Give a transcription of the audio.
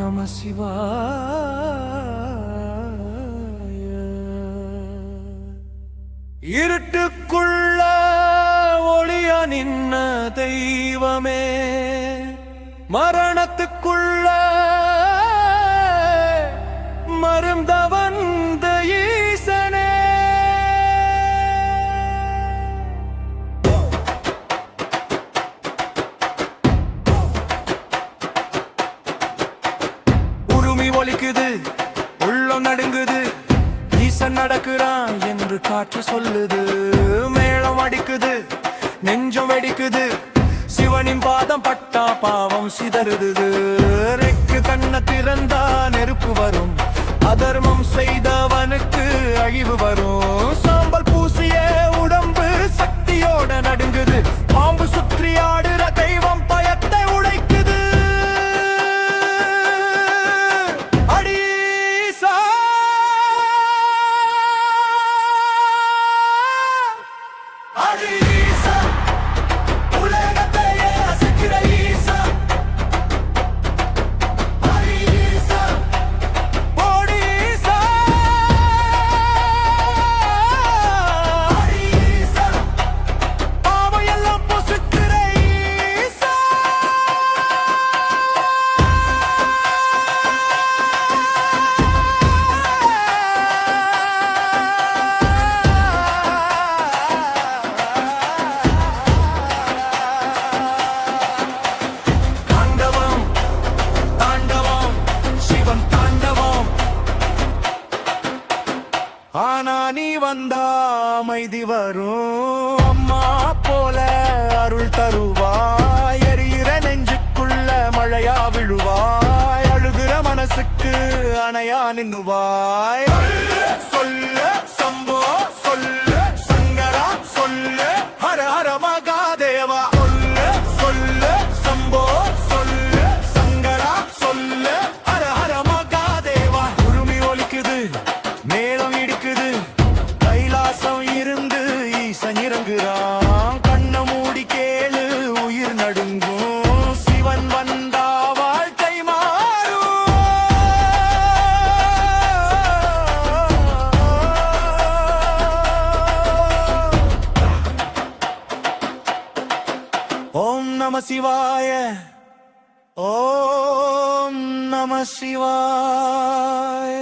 நம சிவாய. இருட்டுக்குள்ள ஒளியா நின்ன தெய்வமே, மரணத்துக்குள்ள மருந்த வந்த ஈசனே. உருமி ஒலிக்குது, உள்ளம் நடுங்குது, ஈசன் நடக்கிறான் என்று காற்று சொல்லுது. மேளம் அடிக்குது, நெஞ்சம் வெடிக்குது, சிவனின் பாதம் பட்டா பாவம் சிதறுது. ரெக்கு கண்ண திறந்தா நெருப்பு வரும், அதர்மம் செய்தவனுக்கு அழிவு வரும். சாம்பல் பூசிய உடம்பு சக்தியோட நடுங்குது, பாம்பு சுற்றி ஆடுற தெய்வம் பயத்தை உடைக்குது. அடீசா அடீசா உலகத்தையே அசைக்கிற ஈசா. அடீசா போடீசா. அடீசா பாவையெல்லாம் பொசுக்கிற ஈசா. தாண்டவம் தாண்டவம் சிவன் தாண்டவம். ஆனா நீ வந்தா அமைதி வரும், அம்மா போல அருள் தருவாய். எரியிற நெஞ்சுக்குள்ள மழையா விழுவாய், அழுகிற மனசுக்கு அணையா நின்னுவாய். சொல்லு சம்போ சொல்லு சங்கரா சொல்லு ஹர ஹர மகாதேவா. சொல்லு சொல்லு சம்போ சொல்லு சங்கரா சொல்லு ஹர ஹர மகாதேவா. உருமி ஒலிக்குது, மேளம் இடிக்குது, கைலாசம் இருந்து ஈசன் இறங்குறான். கண்ண மூடி கேளு உயிர் நடுங்கும், சிவன் வந்தா வாழ்க்கை மாறும். ஓம் நம சிவாய, ஓம் நம சிவாய.